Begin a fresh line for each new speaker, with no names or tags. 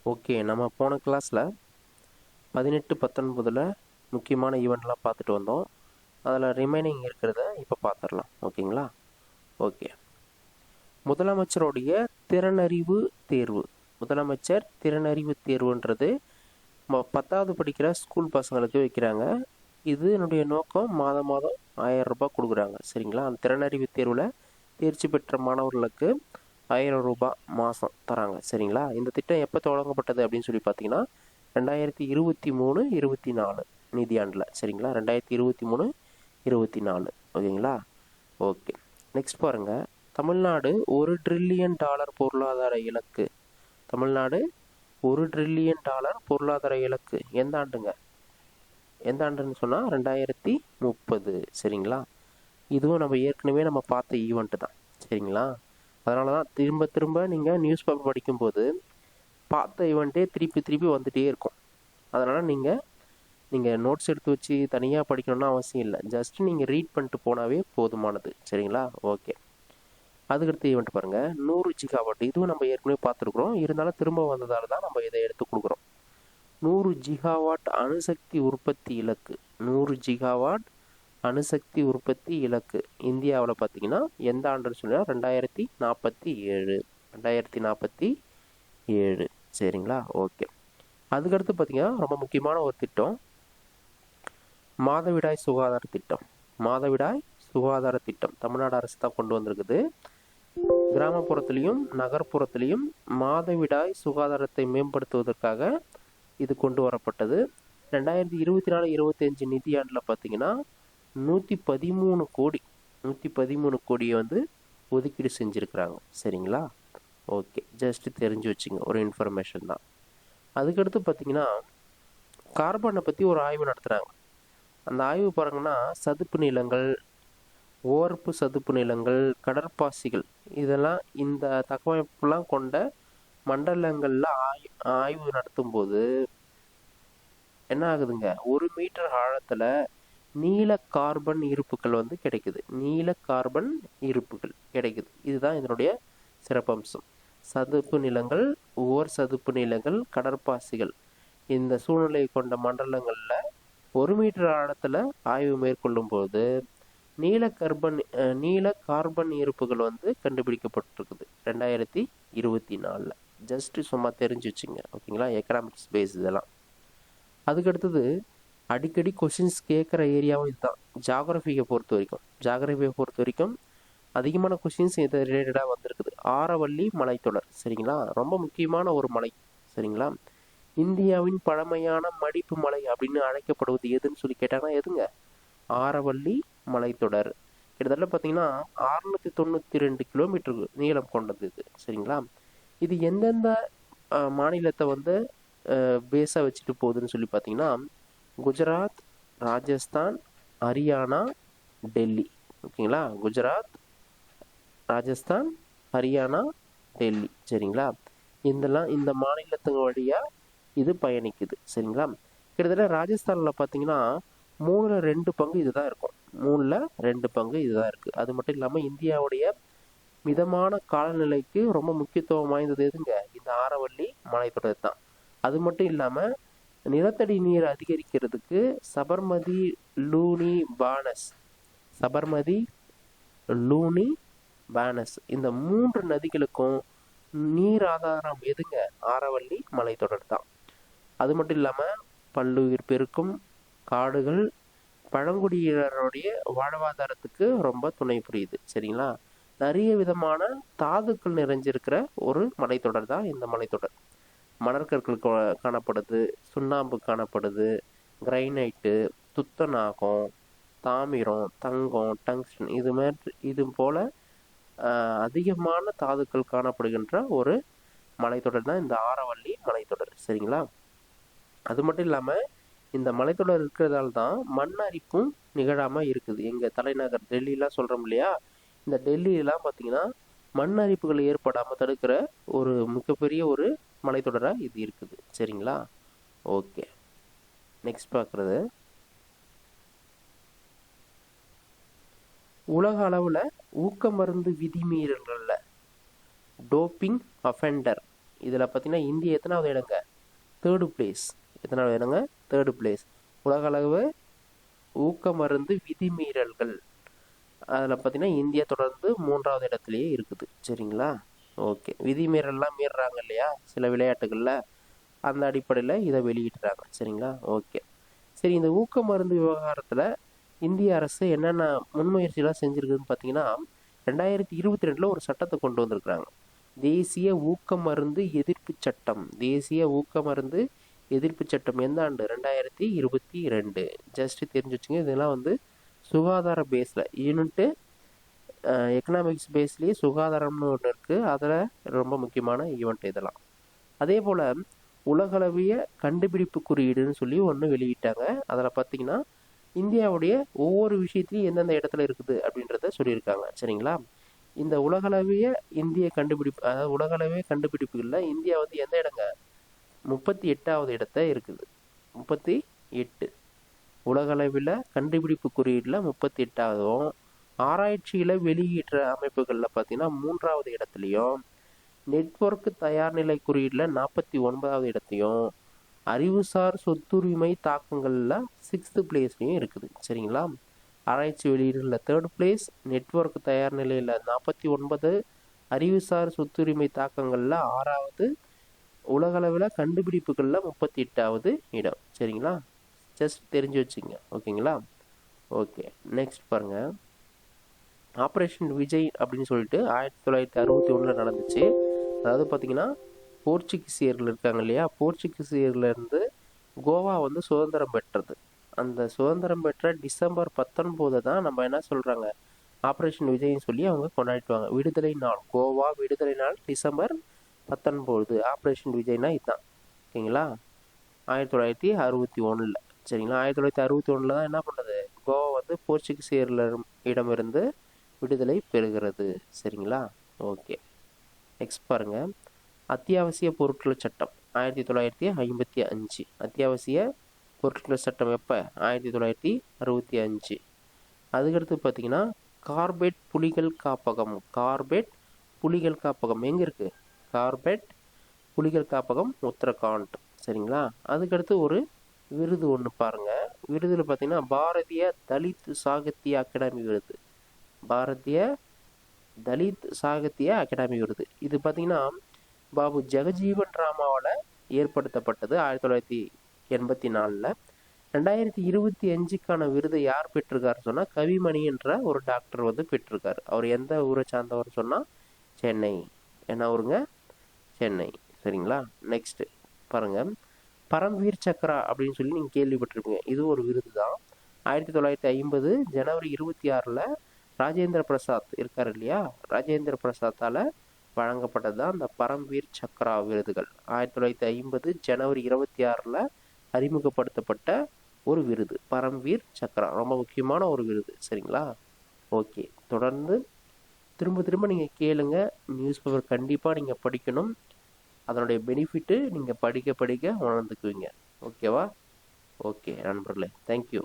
Okay, நம்ம போன கிளாஸில் 18, 19 முக்கியமான ஈவெண்ட்லாம் பார்த்துட்டு வந்தோம். அதில் ரிமைனிங் இருக்கிறத இப்போ பார்த்துடலாம். ஓகேங்களா? ஓகே. முதலமைச்சருடைய திறனறிவு தேர்வு. முதலமைச்சர் திறனறிவு தேர்வுன்றது 10வது படிக்கிற ஸ்கூல் பசங்களுக்கு வைக்கிறாங்க. இது என்னுடைய நோக்கம் மாதம் 1000 ரூபாய் கொடுக்குறாங்க. சரிங்களா? அந்த திறனறிவு தேர்வில் தேர்ச்சி பெற்ற மாணவர்களுக்கு 1000 ரூபாய் மாதம் தராங்க. சரிங்களா? இந்த திட்டம் எப்போ தொடங்கப்பட்டது அப்படின்னு சொல்லி பார்த்தீங்கன்னா 2023, 24 நிதியாண்டில். சரிங்களா? 2023, 24. ஓகேங்களா? ஓகே. நெக்ஸ்ட் பாருங்கள். தமிழ்நாடு $1 ட்ரில்லியன் பொருளாதார இலக்கு. தமிழ்நாடு $1 ட்ரில்லியன் பொருளாதார இலக்கு எந்த ஆண்டுங்க? எந்த ஆண்டுன்னு சொன்னால் 2030. சரிங்களா? இதுவும் நம்ம ஏற்கனவே நம்ம பார்த்த ஈவெண்ட்டு தான். சரிங்களா? அதனால தான் திரும்ப திரும்ப நீங்கள் நியூஸ் பேப்பர் படிக்கும்போது பார்த்த ஈவெண்ட்டே திருப்பி வந்துகிட்டே இருக்கும். அதனால் நீங்கள் நோட்ஸ் எடுத்து வச்சு தனியாக படிக்கணும்னு அவசியம் இல்லை. ஜஸ்ட் நீங்கள் ரீட் பண்ணிட்டு போனாவே போதுமானது. சரிங்களா? ஓகே. அதுக்கடுத்து ஈவெண்ட் பாருங்கள். 100 ஜிகாவாட். இதுவும் நம்ம ஏற்கனவே பார்த்துருக்குறோம். இருந்தாலும் திரும்ப வந்ததால் தான் நம்ம இதை எடுத்து கொடுக்குறோம். 100 ஜிகாவாட் அணுசக்தி உற்பத்தி இலக்கு. 100 ஜிகாவாட் அணுசக்தி உற்பத்தி இலக்கு இந்தியாவில் பார்த்தீங்கன்னா எந்த ஆண்டுன்னு சொன்னால் 2047. 2047. சரிங்களா? ஓகே. அதுக்கடுத்து பார்த்தீங்கன்னா ரொம்ப முக்கியமான ஒரு திட்டம், மாதவிடாய் சுகாதார திட்டம். மாதவிடாய் சுகாதார திட்டம் தமிழ்நாடு அரசு தான் கொண்டு வந்திருக்குது. கிராமப்புறத்துலேயும் நகர்ப்புறத்துலேயும் மாதவிடாய் சுகாதாரத்தை மேம்படுத்துவதற்காக இது கொண்டு வரப்பட்டது. 2024-25 நிதியாண்டில் பார்த்தீங்கன்னா 113 கோடி 113 கோடியை ஒதுக்கீடு செஞ்சுருக்கிறாங்க. சரிங்களா? ஓகே. ஜஸ்ட் தெரிஞ்சு வச்சுங்க, ஒரு இன்ஃபர்மேஷன் தான். அதுக்கடுத்து பார்த்தீங்கன்னா கார்பனை பற்றி ஒரு ஆய்வு நடத்துகிறாங்க. அந்த ஆய்வு பாருங்கன்னா சதுப்பு நிலங்கள், ஓர்ப்பு சதுப்பு நிலங்கள், கடற்பாசிகள், இதெல்லாம் இந்த தகவமைப்புலாம் கொண்ட மண்டலங்களில் ஆய்வு நடத்தும் போது என்ன ஆகுதுங்க, 1 மீட்டர் ஆழத்தில் நீல கார்பன் இருப்புகள் கிடைக்குது. நீல கார்பன் இருப்புகள் கிடைக்குது. இதுதான் இதனுடைய சிறப்பம்சம். சதுப்பு நிலங்கள், ஓர் சதுப்பு நிலங்கள், கடற்பாசிகள், இந்த சூழ்நிலை கொண்ட மண்டலங்களில் 1 மீட்டர் ஆழத்தில் ஆய்வு மேற்கொள்ளும் போது நீல கார்பன் இருப்புகள் கண்டுபிடிக்கப்பட்டிருக்குது 2024. ஜஸ்ட் சும்மா தெரிஞ்சு வச்சுங்க. ஓகேங்களா? எக்கனாமிக்ஸ் பேஸ் இதெல்லாம். அதுக்கடுத்தது அடிக்கடி கொஷின்ஸ் கேட்குற ஏரியாவும் இதுதான். ஜாகிரபியை பொறுத்த வரைக்கும் அதிகமான கொஷின்ஸ் இது ரிலேட்டடாக வந்திருக்குது. ஆரவல்லி மலைத்தொடர். சரிங்களா? ரொம்ப முக்கியமான ஒரு மலை. சரிங்களா? இந்தியாவின் பழமையான மடிப்பு மலை அப்படின்னு அழைக்கப்படுவது எதுன்னு சொல்லி கேட்டாங்கன்னா எதுங்க? ஆரவல்லி மலைத்தொடர். கிட்டத்தட்ட பார்த்தீங்கன்னா 692 கிலோமீட்டர் நீளம் கொண்டது இது. சரிங்களா? இது எந்தெந்த மாநிலத்தை பேஸாக வச்சுட்டு போகுதுன்னு சொல்லி பார்த்தீங்கன்னா குஜராத், ராஜஸ்தான், ஹரியானா, டெல்லி. ஓகேங்களா? குஜராத், ராஜஸ்தான், ஹரியானா, டெல்லி. சரிங்களா? இந்த மாநிலத்துங்க வழியாக இது பயணிக்குது. சரிங்களா? கிட்டத்தட்ட ராஜஸ்தானில் பார்த்தீங்கன்னா 3/2 பங்கு இதுதான் இருக்கும். 3/2 பங்கு இதுதான் இருக்குது. அது மட்டும் இல்லாமல் இந்தியாவுடைய மிதமான காலநிலைக்கு ரொம்ப முக்கியத்துவம் வாய்ந்தது எதுங்க? இந்த ஆரவல்லி மலைத்தொடர் தான். அது மட்டும் இல்லாமல் நிலத்தடி நீர் அதிகரிக்கிறதுக்கு சபர்மதி, லூனி, பானஸ் இந்த 3 நதிகளுக்கும் நீர் ஆதாரம் எதுங்க? ஆரவல்லி மலைத்தொடர் தான். அது மட்டும் இல்லாமல் பல்லுயிர் பெருக்கும், காடுகள், பழங்குடியினருடைய வாழ்வாதாரத்துக்கு ரொம்ப துணை புரியுது. சரிங்களா? நிறைய விதமான தாதுக்கள் நிறைஞ்சிருக்கிற ஒரு மலைத்தொடர் தான் இந்த மலைத்தொடர். மணற்கற்கள் காணப்படுது, சுண்ணாம்பு காணப்படுது, கிரைனைட்டு, துத்தநாகம், தாமிரம், தங்கம், டங்ஸ்டன், இது போல அதிகமான தாதுக்கள் காணப்படுகின்ற ஒரு மலைத்தொடர் தான் இந்த ஆரவல்லி மலைத்தொடர். சரிங்களா? அது மட்டும் இல்லாமல் இந்த மலைத்தொடர் இருக்கிறதால தான் மண் அரிப்பும் நிகழாமல் இருக்குது. எங்கள் தலைநகர் டெல்லிலாம் சொல்கிறோம் இல்லையா, இந்த டெல்லியெலாம் பார்த்தீங்கன்னா மண் அரிப்புகள் ஏற்படாமல் தடுக்கிற ஒரு மிகப்பெரிய ஒரு மலைத்தொடராக இது இருக்குது. சரிங்களா? ஓகே. நெக்ஸ்ட் பார்க்குறது உலக அளவில் ஊக்க மருந்து விதிமீறல்களில் டோப்பிங் அஃபெண்டர் இதில் பார்த்தீங்கன்னா இந்தியா எத்தனாவது இடங்க? Third place. எத்தனாவது இடங்க? Third place. உலகளவு ஊக்க மருந்து விதிமீறல்கள் அதில் பார்த்தீங்கன்னா இந்தியா தொடர்ந்து 3வது இடத்துலையே இருக்குது. சரிங்களா? ஓகே. விதிமீறல்லாம் மீறுறாங்க இல்லையா சில விளையாட்டுகளில், அந்த அடிப்படையில் இதை வெளியிடுறாங்க. சரிங்களா? ஓகே. சரி, இந்த ஊக்க மருந்து விவகாரத்தில் இந்திய அரசு என்னென்ன முன்முயற்சிலாம் செஞ்சுருக்குதுன்னு பார்த்தீங்கன்னா 2022 ஒரு சட்டத்தை கொண்டு வந்திருக்கிறாங்க. தேசிய ஊக்க மருந்து எதிர்ப்பு சட்டம். தேசிய ஊக்க மருந்து எதிர்ப்பு சட்டம் எந்த ஆண்டு? 2022. ஜஸ்ட் தெரிஞ்சு வச்சுங்க. இதெல்லாம் வந்து சுகாதார பேஸில் யூனிட்டு எக்கனாமிக்ஸ் பேஸ்லேயே சுகாதாரம்னு ஒன்று இருக்குது. அதில் ரொம்ப முக்கியமான ஈவெண்ட் இதெல்லாம். அதே போல் உலகளவிய கண்டுபிடிப்பு குறியீடுன்னு சொல்லி ஒன்று வெளியிட்டாங்க. அதில் பார்த்தீங்கன்னா இந்தியாவுடைய ஒவ்வொரு விஷயத்துலையும் எந்தெந்த இடத்துல இருக்குது அப்படின்றத சொல்லியிருக்காங்க. சரிங்களா? இந்த உலகளவிய இந்திய கண்டுபிடிப்பு, அதாவது உலகளவிய கண்டுபிடிப்புகளில் இந்தியா வந்து எந்த இடங்க? 38வது இடத்த இருக்குது. 38. உலகளவில் கண்டுபிடிப்பு குறியீடில் 38ஆவதும், ஆராய்ச்சியில் வெளியிடுற அமைப்புகளில் பார்த்தீங்கன்னா 3வது இடத்துலையும், நெட்வொர்க் தயார்நிலை குறியீடில் 49வது இடத்தையும், அறிவுசார் சொத்துரிமை தாக்கங்களில் 6th பிளேஸ்லையும் இருக்குது. சரிங்களா? ஆராய்ச்சி வெளியீடுகளில் 3rd பிளேஸ், நெட்வொர்க் தயார் நிலையில் 49, அறிவுசார் சொத்துரிமை தாக்கங்களில் 6வது, உலகளவில் கண்டுபிடிப்புகளில் 38வது இடம். சரிங்களா? ஜஸ்ட் தெரிஞ்சு வச்சுங்க. ஓகேங்களா? ஓகே. நெக்ஸ்ட் பாருங்கள். ஆப்ரேஷன் விஜய் அப்படின்னு சொல்லிட்டு 1961 நடந்துச்சு. அதாவது பார்த்தீங்கன்னா போர்ச்சுகீசியர்கள் இருக்காங்க இல்லையா, போர்ச்சுகீசியர்லேருந்து கோவா வந்து சுதந்திரம் பெற்றது. அந்த சுதந்திரம் பெற்ற டிசம்பர் 19 தான் நம்ம என்ன சொல்கிறாங்க, ஆப்ரேஷன் விஜய்னு சொல்லி அவங்க கொண்டாடிட்டுவாங்க. விடுதலை நாள், கோவா விடுதலை நாள் டிசம்பர் 19. ஆப்ரேஷன் விஜய்னா இதுதான். ஓகேங்களா? 1961. சரிங்களா? 1961 தான் என்ன பண்ணுறது, கோவா வந்து போர்ச்சுகீசியர்களிடமிருந்து விடுதலை பெறுகிறது. சரிங்களா? ஓகே. நெக்ஸ்ட் பாருங்கள். அத்தியாவசிய பொருட்கள் சட்டம் 1955. அத்தியாவசிய பொருட்கள் சட்டம் எப்போ? 1965. அதுக்கடுத்து பார்த்தீங்கன்னா கார்பெட் புலிகள் காப்பகம். கார்பெட் புலிகள் காப்பகம் எங்கே இருக்குது? கார்பெட் புலிகள் காப்பகம் உத்தரகாண்ட். சரிங்களா? அதுக்கடுத்து ஒரு விருது ஒன்று பாருங்கள். விருதில் பார்த்தீங்கன்னா பாரதிய தலித் சாகித்ய அகாடமி விருது. பாரதிய தலித் சாகித்ய அகாடமி விருது. இது பார்த்தீங்கன்னா பாபு ஜெகஜீவன் ராமாவால் ஏற்படுத்தப்பட்டது 1984. 2025க்கான விருதை யார் பெற்றிருக்காருன்னு சொன்னால் கவிமணி என்ற ஒரு டாக்டர் வந்து பெற்றிருக்காரு. அவர் எந்த ஊரை சார்ந்தவர் சொன்னால் சென்னை. என்ன ஊருங்க? சென்னை. சரிங்களா? நெக்ஸ்ட்டு பாருங்கள். பரம்வீர் சக்ரா அப்படின்னு சொல்லி நீங்கள் கேள்விப்பட்டிருப்பீங்க. இது ஒரு விருது தான். 1950 ஜனவரி 26 ராஜேந்திர பிரசாத் இருக்கார் இல்லையா, ராஜேந்திர பிரசாத்தால் வழங்கப்பட்டது தான் அந்த பரம்வீர் சக்ரா விருதுகள். 1950 ஜனவரி 26 அறிமுகப்படுத்தப்பட்ட ஒரு விருது பரம்வீர் சக்ரா. ரொம்ப முக்கியமான ஒரு விருது. சரிங்களா? ஓகே. தொடர்ந்து திரும்ப திரும்ப நீங்கள் கேளுங்க. நியூஸ் பேப்பர் கண்டிப்பாக நீங்கள் படிக்கணும். அதனுடைய பெனிஃபிட்டு நீங்கள் படிக்க படிக்க உணர்ந்துக்குவீங்க. ஓகேவா? ஓகே நண்பர்களே, தேங்க்யூ.